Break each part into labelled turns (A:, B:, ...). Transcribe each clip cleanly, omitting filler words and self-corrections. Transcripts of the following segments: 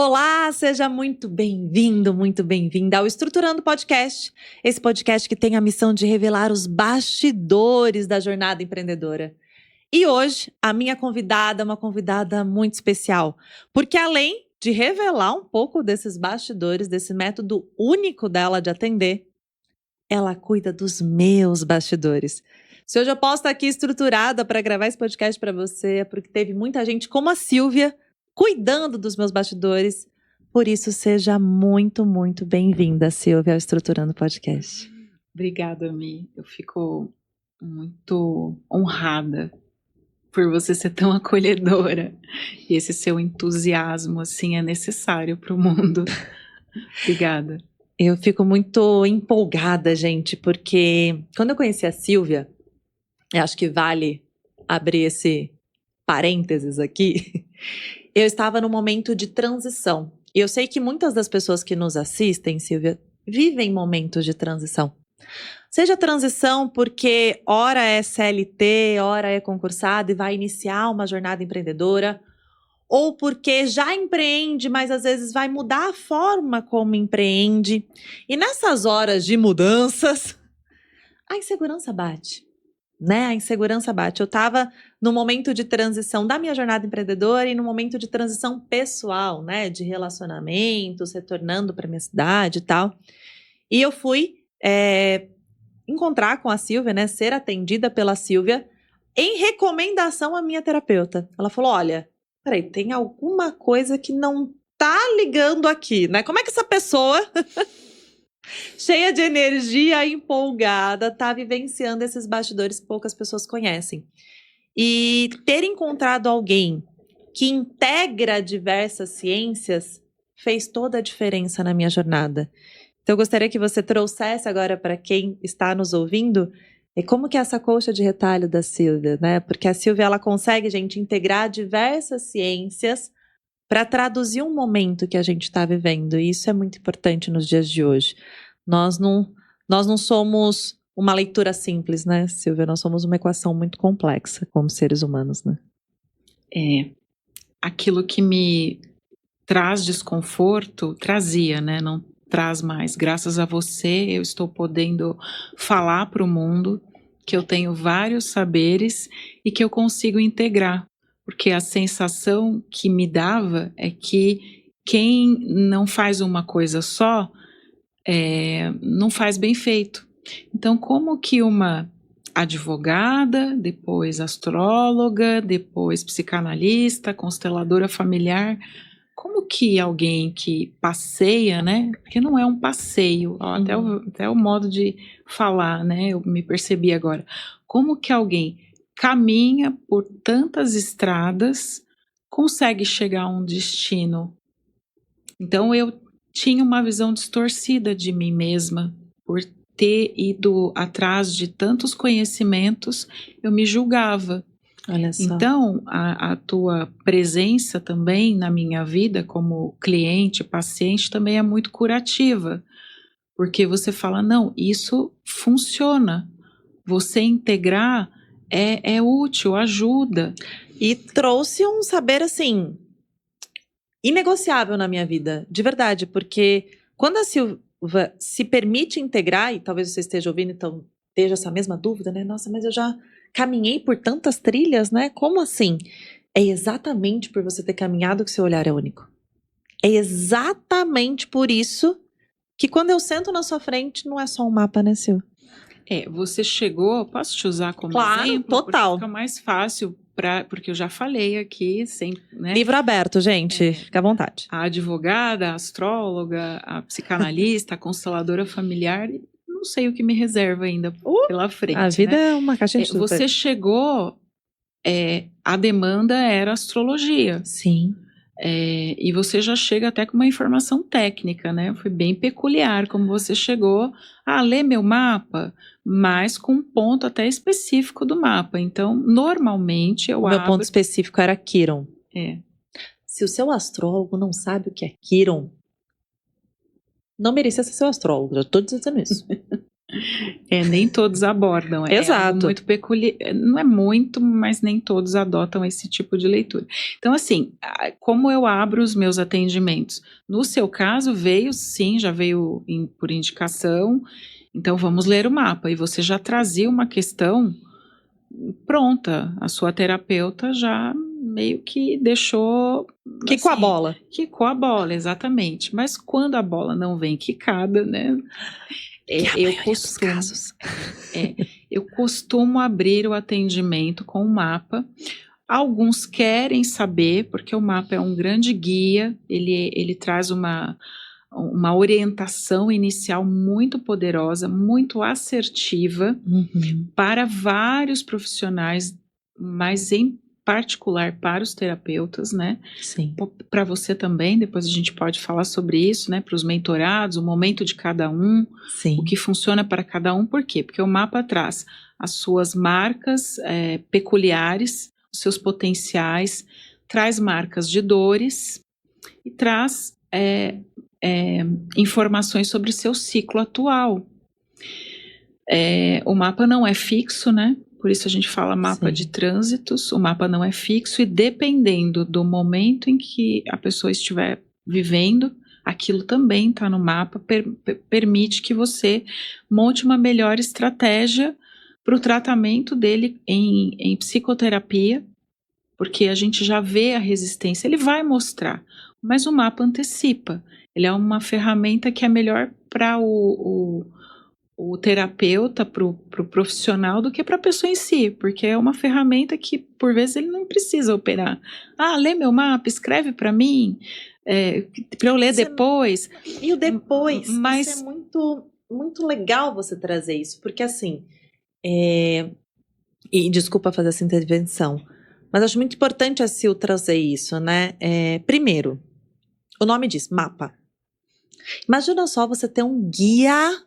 A: Olá, seja muito bem-vindo, muito bem-vinda ao Estruturando Podcast. Esse podcast que tem a missão de revelar os bastidores da jornada empreendedora. E hoje, a minha convidada é uma convidada muito especial, porque além de revelar um pouco desses bastidores, desse método único dela de atender, ela cuida dos meus bastidores. Se hoje eu posso estar aqui estruturada para gravar esse podcast para você, é porque teve muita gente como a Silvia cuidando dos meus bastidores. Por isso, seja muito, muito bem-vinda, Silvia, ao Estruturando Podcast.
B: Obrigada, Mi. Eu fico muito honrada por você ser tão acolhedora. E esse seu entusiasmo, assim, é necessário para o mundo. Obrigada.
A: Eu fico muito empolgada, gente, porque quando eu conheci a Silvia, eu acho que vale abrir esse parênteses aqui, eu estava num momento de transição. E eu sei que muitas das pessoas que nos assistem, Silvia, vivem momentos de transição. Seja transição porque ora é CLT, ora é concursado e vai iniciar uma jornada empreendedora, ou porque já empreende, mas às vezes vai mudar a forma como empreende. E nessas horas de mudanças, a insegurança bate. A insegurança bate. Eu estava no momento de transição da minha jornada empreendedora e no momento de transição pessoal, de relacionamentos, retornando para minha cidade e tal. E eu fui encontrar com a Silvia, ser atendida pela Silvia em recomendação à minha terapeuta. Ela falou, olha, peraí, tem alguma coisa que não tá ligando aqui, né? Como é que essa pessoa... cheia de energia, empolgada, tá vivenciando esses bastidores que poucas pessoas conhecem. E ter encontrado alguém que integra diversas ciências fez toda a diferença na minha jornada. Então eu gostaria que você trouxesse agora para quem está nos ouvindo como que é essa colcha de retalho da Silvia, né? Porque a Silvia, ela consegue, gente, integrar diversas ciências para traduzir um momento que a gente está vivendo, e isso é muito importante nos dias de hoje. Nós não somos uma leitura simples, né, Silvia? Nós somos uma equação muito complexa como seres humanos, né?
B: Aquilo que me traz desconforto, trazia, né? Não traz mais. Graças a você, eu estou podendo falar para o mundo que eu tenho vários saberes e que eu consigo integrar. Porque a sensação que me dava é que quem não faz uma coisa só, não faz bem feito. Então, como que uma advogada, depois astróloga, depois psicanalista, consteladora familiar, como que alguém que passeia, né? Porque não é um passeio, até o modo de falar, né? Eu me percebi agora. Como que alguém caminha por tantas estradas, consegue chegar a um destino? Então eu tinha uma visão distorcida de mim mesma, por ter ido atrás de tantos conhecimentos, eu me julgava.
A: Olha só.
B: Então, a tua presença também na minha vida como cliente, paciente, também é muito curativa, porque você fala, não, isso funciona, você integrar é útil, ajuda.
A: E trouxe um saber, assim, inegociável na minha vida, de verdade, porque quando a Silvia se permite integrar, e talvez você esteja ouvindo, então esteja essa mesma dúvida, né? Nossa, mas eu já caminhei por tantas trilhas, né? Como assim? É exatamente por você ter caminhado que seu olhar é único. É exatamente por isso que quando eu sento na sua frente, não é só um mapa, né, Sil?
B: Você chegou, posso te usar como exemplo?
A: Total.
B: Porque fica mais fácil, porque eu já falei aqui, né?
A: Livro aberto, gente, fica à vontade.
B: A advogada, a astróloga, a psicanalista, a consteladora familiar, não sei o que me reserva ainda pela frente.
A: A vida,
B: né?
A: é uma caixinha de surpresa.
B: Você chegou, a demanda era astrologia.
A: Sim.
B: E você já chega até com uma informação técnica, né? Foi bem peculiar como você chegou a ler meu mapa, mas com um ponto até específico do mapa. Então, normalmente eu
A: O meu ponto específico era Quiron. Se o seu astrólogo não sabe o que é Quiron, não merecia ser seu astrólogo, já estou dizendo isso.
B: Nem todos abordam. É
A: Exato.
B: algo muito peculiar. Não é muito, mas nem todos adotam esse tipo de leitura. Então, assim, como eu abro os meus atendimentos? No seu caso, veio, sim, já veio por indicação. Então, vamos ler o mapa. E você já trazia uma questão pronta. A sua terapeuta já meio que deixou...
A: Quicou a bola.
B: Quicou a bola, exatamente. Mas quando a bola não vem quicada, né? Eu costumo abrir o atendimento com o mapa. Alguns querem saber, porque o mapa é um grande guia, ele traz uma orientação inicial muito poderosa, muito assertiva, para vários profissionais, mas em particular para os terapeutas, né?
A: Sim.
B: Para você também, depois a gente pode falar sobre isso, né? Para os mentorados, o momento de cada um,
A: Sim.
B: o que funciona para cada um, por quê? Porque o mapa traz as suas marcas peculiares, os seus potenciais, traz marcas de dores e traz informações sobre seu ciclo atual. O mapa não é fixo, né? Por isso a gente fala mapa de trânsitos, o mapa não é fixo e dependendo do momento em que a pessoa estiver vivendo, aquilo também está no mapa, permite que você monte uma melhor estratégia para o tratamento dele em psicoterapia, porque a gente já vê a resistência, ele vai mostrar, mas o mapa antecipa, ele é uma ferramenta que é melhor para o terapeuta, para o profissional, do que para a pessoa em si, porque é uma ferramenta que, por vezes, ele não precisa operar. Lê meu mapa, escreve para mim, para eu ler depois.
A: E o depois,
B: mas
A: isso é muito, muito legal você trazer isso, porque assim, e desculpa fazer essa intervenção, mas acho muito importante a Sil trazer isso, né? Primeiro, o nome diz mapa. Imagina só você ter um guia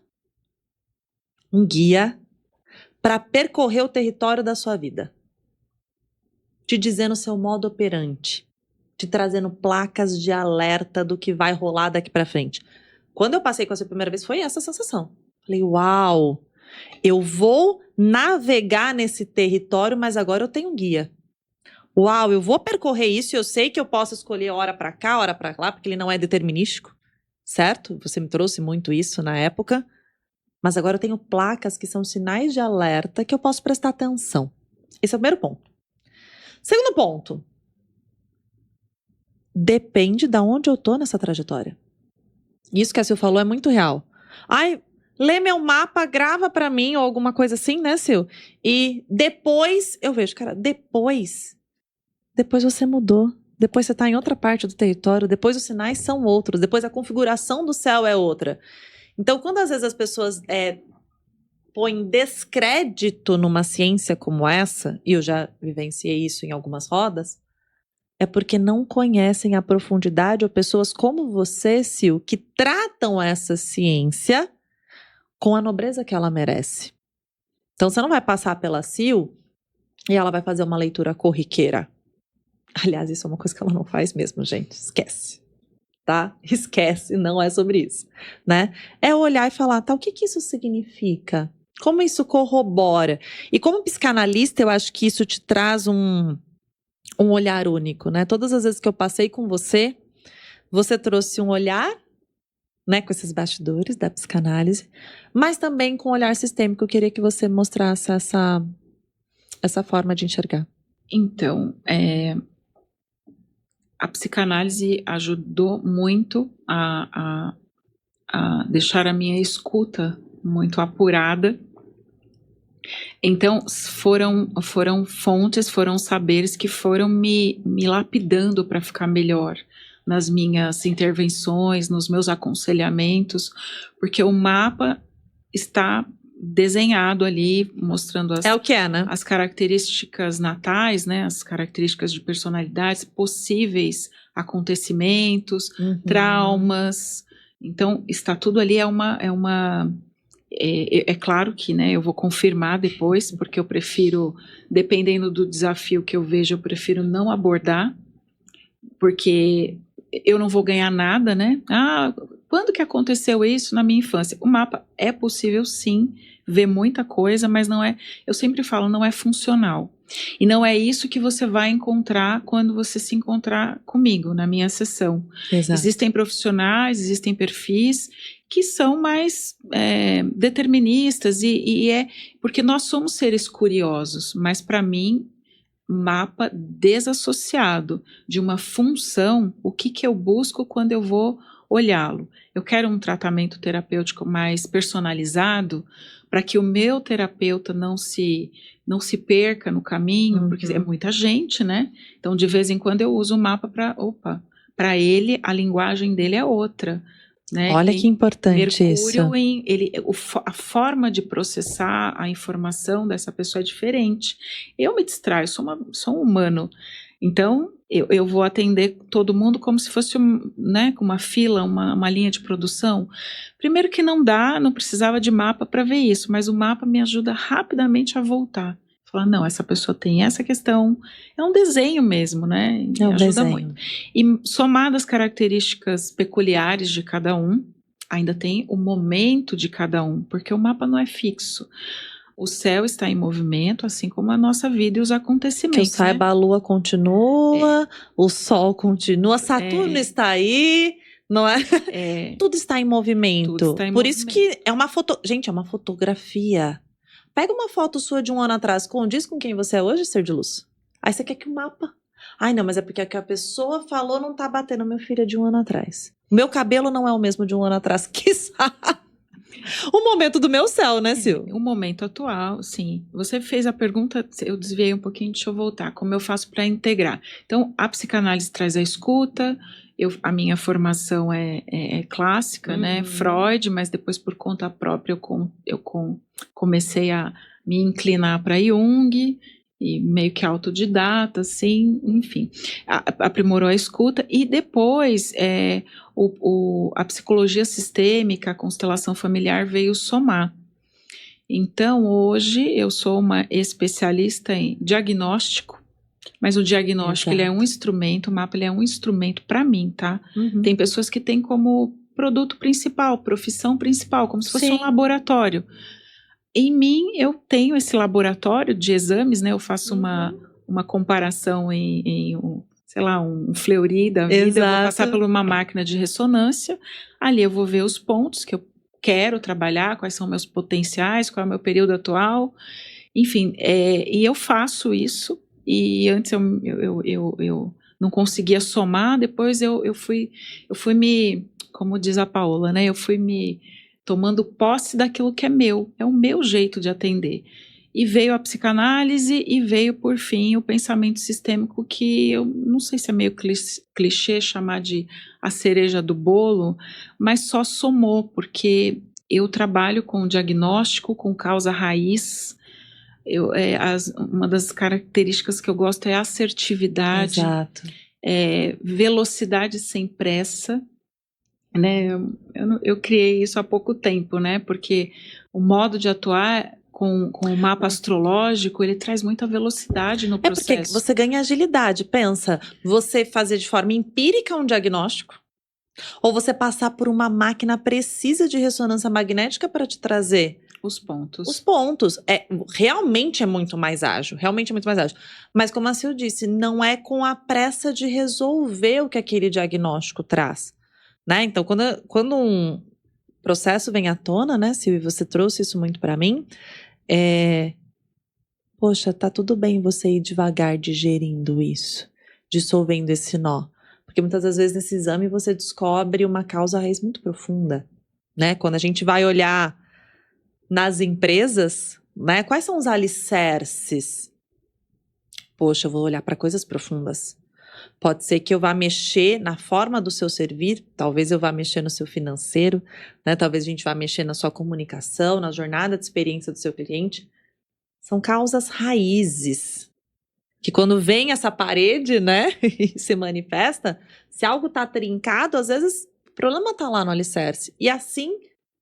A: para percorrer o território da sua vida, te dizendo o seu modo operante, te trazendo placas de alerta do que vai rolar daqui para frente. Quando eu passei com essa primeira vez, foi essa sensação. Falei, uau, eu vou navegar nesse território, mas agora eu tenho um guia. Uau, eu vou percorrer isso e eu sei que eu posso escolher hora para cá, hora para lá, porque ele não é determinístico, certo? Você me trouxe muito isso na época. Mas agora eu tenho placas que são sinais de alerta que eu posso prestar atenção. Esse é o primeiro ponto. Segundo ponto. Depende de onde eu tô nessa trajetória. Isso que a Sil falou é muito real. Lê meu mapa, grava pra mim ou alguma coisa assim, né, Sil? E depois eu vejo, cara, depois você mudou. Depois você tá em outra parte do território, depois os sinais são outros, depois a configuração do céu é outra. Então, quando às vezes as pessoas põem descrédito numa ciência como essa, e eu já vivenciei isso em algumas rodas, é porque não conhecem a profundidade ou pessoas como você, Sil, que tratam essa ciência com a nobreza que ela merece. Então, você não vai passar pela Sil e ela vai fazer uma leitura corriqueira. Aliás, isso é uma coisa que ela não faz mesmo, gente. Esquece. Tá? Esquece, não é sobre isso, né? É olhar e falar, tá, o que isso significa? Como isso corrobora? E como psicanalista, eu acho que isso te traz um olhar único, né? Todas as vezes que eu passei com você, você trouxe um olhar, né, com esses bastidores da psicanálise, mas também com um olhar sistêmico. Eu queria que você mostrasse essa forma de enxergar.
B: Então, a psicanálise ajudou muito a deixar a minha escuta muito apurada. Então, foram fontes, foram saberes que foram me lapidando para ficar melhor nas minhas intervenções, nos meus aconselhamentos, porque o mapa está desenhado ali, mostrando
A: É o que é, né?
B: as características natais, né, as características de personalidades, possíveis acontecimentos, traumas. Então, está tudo ali, é claro que, né, eu vou confirmar depois, porque eu prefiro, dependendo do desafio que eu vejo, eu prefiro não abordar, porque eu não vou ganhar nada, né? quando que aconteceu isso na minha infância? O mapa é possível sim ver muita coisa, mas não é, eu sempre falo, não é funcional. E não é isso que você vai encontrar quando você se encontrar comigo, na minha sessão.
A: Exato.
B: Existem profissionais, existem perfis que são mais deterministas, e é porque nós somos seres curiosos, mas para mim, mapa desassociado de uma função, o que eu busco quando eu vou olhá-lo? Eu quero um tratamento terapêutico mais personalizado, para que o meu terapeuta não se perca no caminho, porque é muita gente, né? Então, de vez em quando eu uso o mapa para ele, a linguagem dele é outra. Né?
A: Olha que importante
B: Mercúrio
A: isso.
B: A forma de processar a informação dessa pessoa é diferente. Eu me distraio, sou um humano. Então, eu vou atender todo mundo como se fosse né, uma fila, uma linha de produção. Primeiro que não precisava de mapa para ver isso, mas o mapa me ajuda rapidamente a voltar. Falar, não, essa pessoa tem essa questão. É um desenho mesmo, né?
A: É um
B: ajuda
A: desenho.
B: muito. E somadas as características peculiares de cada um, ainda tem o momento de cada um, porque o mapa não é fixo. O céu está em movimento, assim como a nossa vida e os acontecimentos.
A: Que eu saiba, né? A lua continua, o sol continua, Saturno está aí, não é? Tudo está em movimento.
B: Tudo está em
A: Por
B: movimento.
A: isso que é uma gente, é uma fotografia. Pega uma foto sua de um ano atrás, condiz com quem você é hoje, ser de luz. Aí você quer que o mapa... Ai, não, mas é porque o que a pessoa falou não tá batendo, meu filho, é de um ano atrás. Meu cabelo não é o mesmo de um ano atrás, quiçá. O momento do meu céu, né, Sil?
B: O momento atual, sim. Você fez a pergunta, eu desviei um pouquinho, deixa eu voltar. Como eu faço para integrar? Então, a psicanálise traz a escuta, a minha formação é clássica, né? Freud, mas depois por conta própria eu comecei a me inclinar para Jung, e meio que autodidata, assim, enfim, aprimorou a escuta, e depois a psicologia sistêmica, a constelação familiar veio somar. Então, hoje eu sou uma especialista em diagnóstico, mas o diagnóstico ele é um instrumento, o mapa ele é um instrumento para mim, tá? Tem pessoas que têm como produto principal, profissão principal, como se fosse um laboratório. Em mim, eu tenho esse laboratório de exames, né? Eu faço uma comparação em um Fleury da vida.
A: Exato.
B: Eu vou passar por uma máquina de ressonância. Ali eu vou ver os pontos que eu quero trabalhar, quais são meus potenciais, qual é o meu período atual. Enfim, e eu faço isso. E antes eu não conseguia somar, depois eu fui me, como diz a Paola, né? Eu fui me tomando posse daquilo que é o meu jeito de atender. E veio a psicanálise e veio, por fim, o pensamento sistêmico, que eu não sei se é meio clichê chamar de a cereja do bolo, mas só somou, porque eu trabalho com diagnóstico, com causa raiz. Uma das características que eu gosto é assertividade, velocidade sem pressa. Né, eu criei isso há pouco tempo, né? Porque o modo de atuar com o mapa astrológico, ele traz muita velocidade no processo.
A: É porque você ganha agilidade. Pensa, você fazer de forma empírica um diagnóstico, ou você passar por uma máquina precisa de ressonância magnética para te trazer
B: os pontos.
A: Os pontos. Realmente é muito mais ágil. Realmente é muito mais ágil. Mas como a Sil disse, não é com a pressa de resolver o que aquele diagnóstico traz. Né? Então, quando um processo vem à tona, né, Sil, e você trouxe isso muito para mim, poxa, tá tudo bem você ir devagar digerindo isso, dissolvendo esse nó. Porque muitas das vezes nesse exame você descobre uma causa raiz muito profunda, né? Quando a gente vai olhar nas empresas, né, quais são os alicerces? Poxa, eu vou olhar para coisas profundas. Pode ser que eu vá mexer na forma do seu servir, talvez eu vá mexer no seu financeiro, né? Talvez a gente vá mexer na sua comunicação, na jornada de experiência do seu cliente. São causas raízes, que quando vem essa parede, né, e se manifesta, se algo tá trincado, às vezes o problema tá lá no alicerce. E assim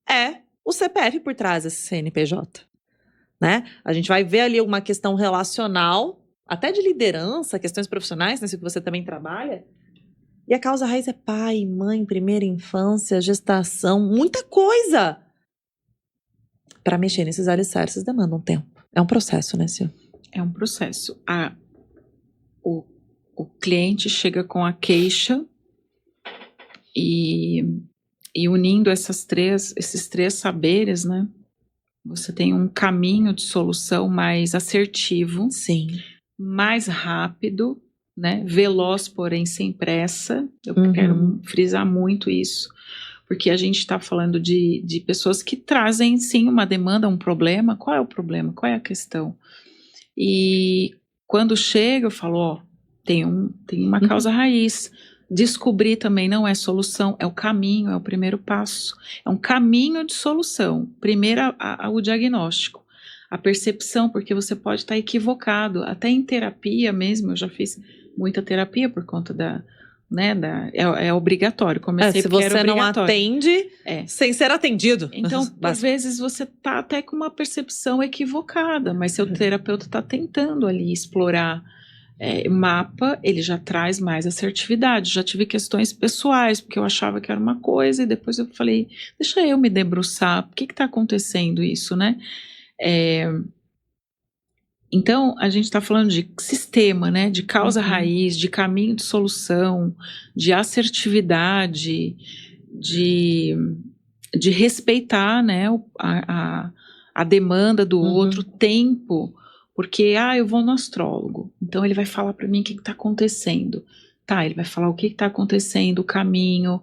A: é o CPF por trás desse CNPJ, né? A gente vai ver ali uma questão relacional, até de liderança, questões profissionais, né, que você também trabalha, E a causa raiz é pai, mãe, primeira infância, gestação, muita coisa. Para mexer nesses alicerces demanda um tempo. É um processo, né, Sil?
B: É um processo. O cliente chega com a queixa e unindo esses três saberes, né? Você tem um caminho de solução mais assertivo,
A: Sim.
B: mais rápido, né? Veloz, porém sem pressa. Eu quero frisar muito isso, porque a gente está falando de pessoas que trazem, sim, uma demanda, um problema. Qual é o problema? Qual é a questão? E quando chega, eu falo, ó, tem uma causa raiz. Descobrir também não é solução, é o caminho, é o primeiro passo. É um caminho de solução. Primeiro, o diagnóstico. A percepção, porque você pode estar equivocado. Até em terapia mesmo, eu já fiz muita terapia por conta é obrigatório. Comecei
A: se
B: porque
A: você
B: era
A: não
B: obrigatório.
A: atende, sem ser atendido.
B: Então, às vezes você tá até com uma percepção equivocada, mas seu terapeuta está tentando ali explorar. Mapa, ele já traz mais assertividade. Já tive questões pessoais, porque eu achava que era uma coisa, e depois eu falei, deixa eu me debruçar, por que está acontecendo isso, né? Então, a gente está falando de sistema, né? De causa raiz, de caminho de solução, de assertividade, de respeitar, né, a demanda do outro, tempo. Porque, eu vou no astrólogo, então ele vai falar para mim o que está acontecendo. Tá, ele vai falar o que está acontecendo, o caminho,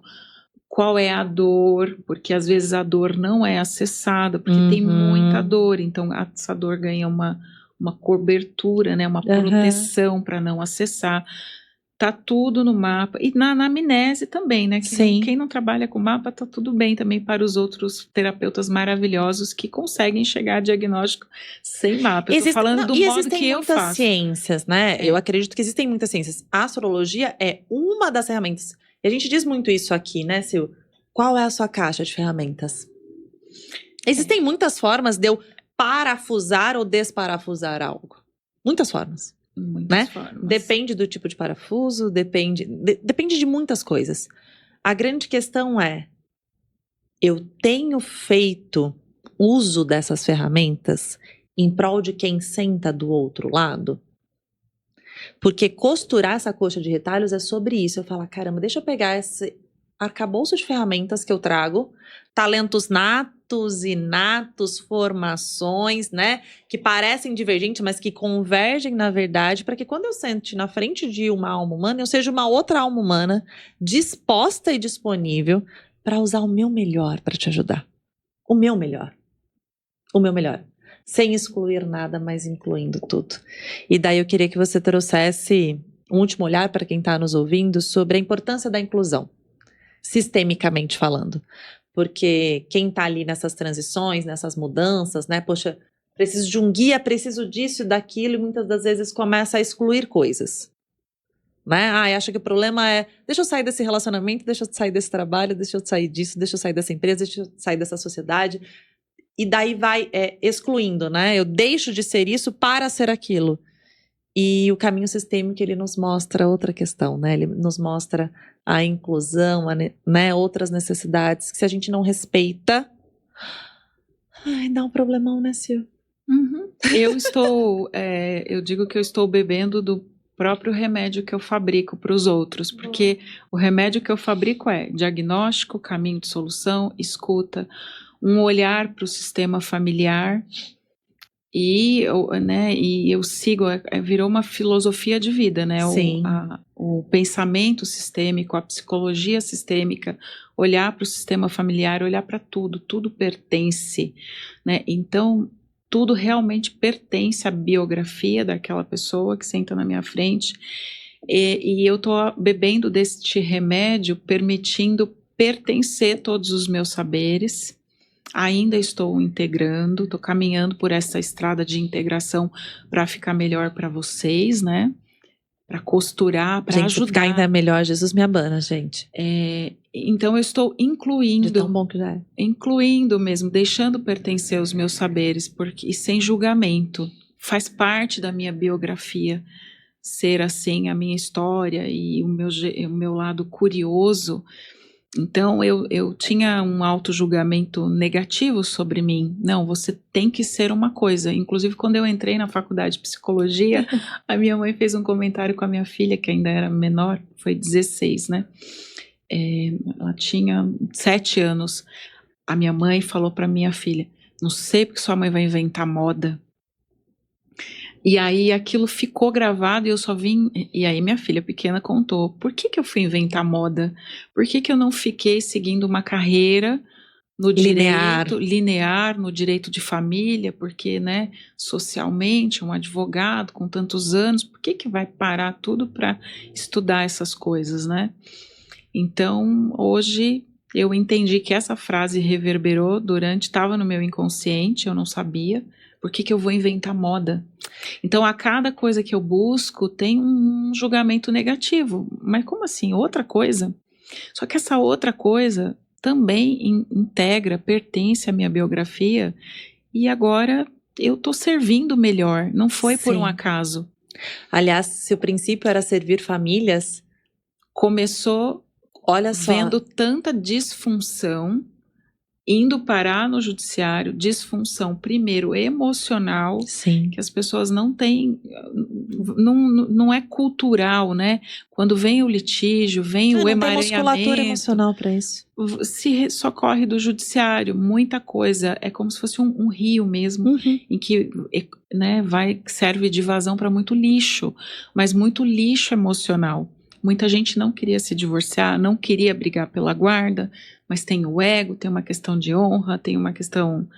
B: qual é a dor, porque às vezes a dor não é acessada, porque tem muita dor, então essa dor ganha uma cobertura, né, uma proteção para não acessar. Tá tudo no mapa. E na anamnese também, né? Quem não trabalha com mapa, tá tudo bem também para os outros terapeutas maravilhosos que conseguem chegar a diagnóstico sem mapa. Eu tô falando do modo que eu faço.
A: Existem muitas ciências, né? Eu acredito que existem muitas ciências. A astrologia é uma das ferramentas. E a gente diz muito isso aqui, né, Sil? Qual é a sua caixa de ferramentas? Existem muitas formas de eu parafusar ou desparafusar algo. Muitas formas.
B: Muitas formas.
A: Depende do tipo de parafuso, depende de muitas coisas. A grande questão é, eu tenho feito uso dessas ferramentas em prol de quem senta do outro lado? Porque costurar essa coxa de retalhos é sobre isso. Eu falo, caramba, deixa eu pegar esse arcabouço de ferramentas que eu trago, talentos natos, inatos, formações, né, que parecem divergentes, mas que convergem na verdade, para que quando eu sente na frente de uma alma humana, eu seja uma outra alma humana disposta e disponível para usar o meu melhor para te ajudar. O meu melhor. O meu melhor. Sem excluir nada, mas incluindo tudo. E daí eu queria que você trouxesse um último olhar para quem está nos ouvindo sobre a importância da inclusão, sistemicamente falando. Porque quem está ali nessas transições, nessas mudanças, né? Poxa, preciso de um guia, preciso disso e daquilo, e muitas das vezes começa a excluir coisas. Né? Acha que o problema é, deixa eu sair desse relacionamento, deixa eu sair desse trabalho, deixa eu sair disso, deixa eu sair dessa empresa, deixa eu sair dessa sociedade. E daí vai excluindo, né? Eu deixo de ser isso para ser aquilo. E o caminho sistêmico, ele nos mostra outra questão, né? Ele nos mostra a inclusão, né? Outras necessidades, que se a gente não respeita, dá um problemão, né, Sil?
B: Eu digo que eu estou bebendo do próprio remédio que eu fabrico para os outros, porque o remédio que eu fabrico é diagnóstico, caminho de solução, escuta, um olhar para o sistema familiar, e eu sigo, virou uma filosofia de vida, né?
A: Sim.
B: O pensamento sistêmico, a psicologia sistêmica, olhar para o sistema familiar, olhar para tudo pertence, né? Então, tudo realmente pertence à biografia daquela pessoa que senta na minha frente, e eu estou bebendo deste remédio, permitindo pertencer todos os meus saberes. Ainda estou integrando, estou caminhando por essa estrada de integração para ficar melhor para vocês, né? Para costurar, para ajudar.
A: Ficar ainda melhor, Jesus me abana, gente.
B: Então eu estou incluindo.
A: De tão bom que já é.
B: Incluindo mesmo, deixando pertencer os meus saberes, e sem julgamento. Faz parte da minha biografia. ser assim a minha história e o meu lado curioso. Então eu tinha um auto-julgamento negativo sobre mim. Não, você tem que ser uma coisa. Inclusive, quando eu entrei na faculdade de psicologia, a minha mãe fez um comentário com a minha filha, que ainda era menor, foi 16, né? Ela tinha 7 anos. A minha mãe falou para minha filha: não sei porque sua mãe vai inventar moda. E aí aquilo ficou gravado e eu só vim... E aí minha filha pequena contou: por que eu fui inventar moda? Por que eu não fiquei seguindo uma carreira no direito linear, no direito de família? Porque, né, socialmente, um advogado com tantos anos, por que vai parar tudo para estudar essas coisas, né? Então, hoje eu entendi que essa frase reverberou estava no meu inconsciente, eu não sabia. Por que eu vou inventar moda? Então, a cada coisa que eu busco tem um julgamento negativo. Mas como assim? Outra coisa? Só que essa outra coisa também integra, pertence à minha biografia, e agora eu estou servindo melhor, não foi por um acaso.
A: Aliás, se o princípio era servir famílias,
B: começou, olha só, vendo tanta disfunção, indo parar no judiciário, disfunção primeiro emocional,
A: sim,
B: que as pessoas não têm, não é cultural, né? Quando vem o litígio, vem o emaranhamento,
A: não tem musculatura emocional para isso.
B: Se socorre do judiciário, muita coisa, é como se fosse um rio mesmo, em que, né, serve de vazão para muito lixo, mas muito lixo emocional. Muita gente não queria se divorciar, não queria brigar pela guarda, mas tem o ego, tem uma questão de honra, tem uma questão,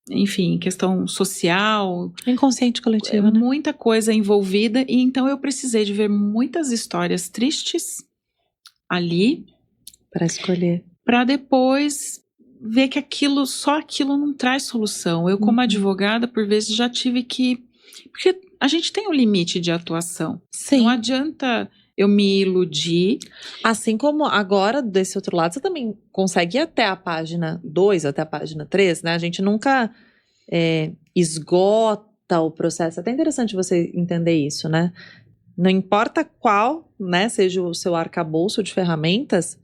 B: enfim, questão social.
A: Inconsciente coletivo, né?
B: Muita coisa envolvida, e então eu precisei de ver muitas histórias tristes ali.
A: Para escolher.
B: Para depois ver que só aquilo não traz solução. Eu, como advogada, por vezes já tive que... Porque a gente tem um limite de atuação.
A: Sim.
B: Não adianta eu me iludir.
A: Assim como agora, desse outro lado, você também consegue ir até a página 2, até a página 3, né? A gente nunca esgota o processo. É até interessante você entender isso, né? Não importa qual, né, seja o seu arcabouço de ferramentas,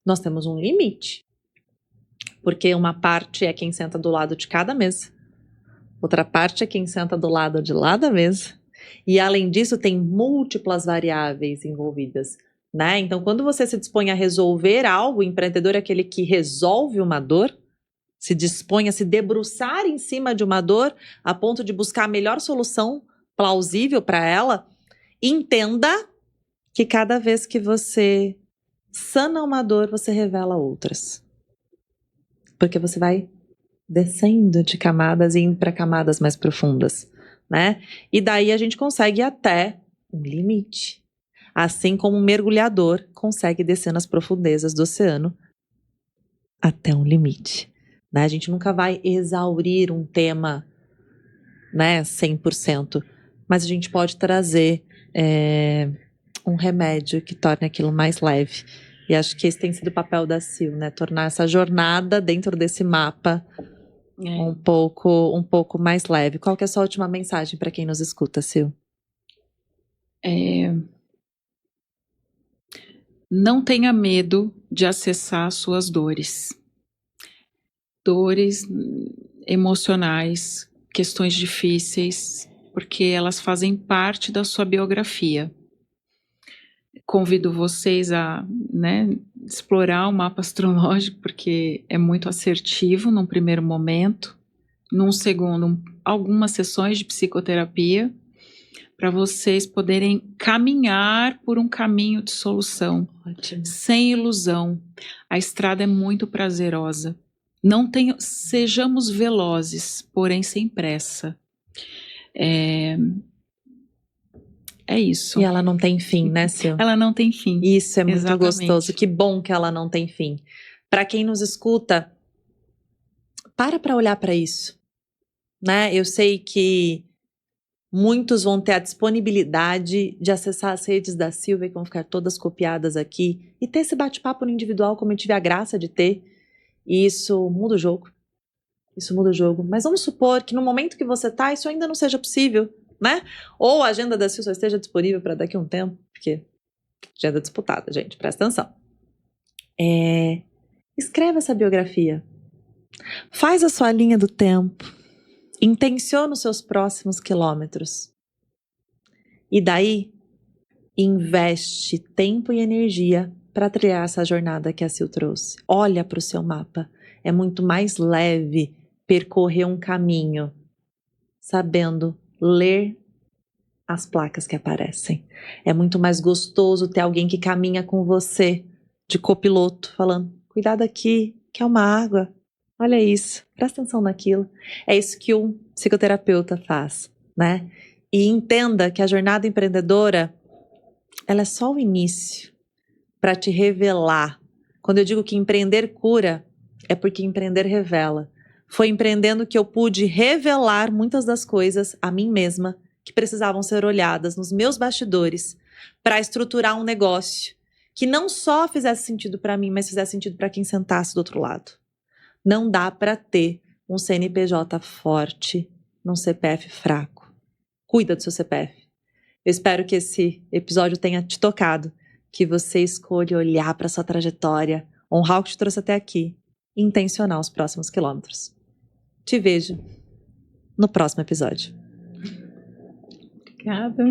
A: nós temos um limite. Porque uma parte é quem senta do lado de cada mesa. Outra parte é quem senta do lado de lá da mesa. E além disso, tem múltiplas variáveis envolvidas, né? Então, quando você se dispõe a resolver algo, o empreendedor é aquele que resolve uma dor, se dispõe a se debruçar em cima de uma dor, a ponto de buscar a melhor solução plausível para ela. Entenda que cada vez que você sana uma dor, você revela outras. Porque você vai descendo de camadas e indo para camadas mais profundas, né? E daí a gente consegue ir até um limite. Assim como um mergulhador consegue descer nas profundezas do oceano até um limite, né? A gente nunca vai exaurir um tema, né, 100%, mas a gente pode trazer um remédio que torne aquilo mais leve. E acho que esse tem sido o papel da Sil, né? Tornar essa jornada dentro desse mapa um pouco mais leve. Qual que é a sua última mensagem para quem nos escuta, Sil?
B: Não tenha medo de acessar suas dores. Dores emocionais, questões difíceis, porque elas fazem parte da sua biografia. Convido vocês a, né, explorar o mapa astrológico, porque é muito assertivo num primeiro momento. Num segundo, algumas sessões de psicoterapia, para vocês poderem caminhar por um caminho de solução.
A: Ótimo.
B: Sem ilusão. A estrada é muito prazerosa. Sejamos velozes, porém sem pressa. É isso.
A: E ela não tem fim, né, Sil?
B: Ela não tem fim.
A: Isso é muito
B: Exatamente.
A: gostoso. Que bom que ela não tem fim. Para quem nos escuta, para olhar para isso, né? Eu sei que muitos vão ter a disponibilidade de acessar as redes da Silvia, que vão ficar todas copiadas aqui, e ter esse bate-papo no individual, como eu tive a graça de ter. E isso muda o jogo. Isso muda o jogo. Mas vamos supor que no momento que você tá, isso ainda não seja possível. né? Ou a agenda da Sil só esteja disponível para daqui a um tempo, porque agenda disputada, gente, presta atenção. Escreve essa biografia. Faz a sua linha do tempo. Intenciona os seus próximos quilômetros. E daí, investe tempo e energia para trilhar essa jornada que a Sil trouxe. Olha para o seu mapa. É muito mais leve percorrer um caminho sabendo ler as placas que aparecem. É muito mais gostoso ter alguém que caminha com você, de copiloto, falando, cuidado aqui, que é uma água. Olha isso, presta atenção naquilo. É isso que um psicoterapeuta faz, né? E entenda que a jornada empreendedora, ela é só o início para te revelar. Quando eu digo que empreender cura, é porque empreender revela. Foi empreendendo que eu pude revelar muitas das coisas a mim mesma que precisavam ser olhadas nos meus bastidores para estruturar um negócio que não só fizesse sentido para mim, mas fizesse sentido para quem sentasse do outro lado. Não dá para ter um CNPJ forte num CPF fraco. Cuida do seu CPF. Eu espero que esse episódio tenha te tocado, que você escolha olhar para sua trajetória, honrar o que te trouxe até aqui e intencionar os próximos quilômetros. Te vejo no próximo episódio.
B: Obrigada.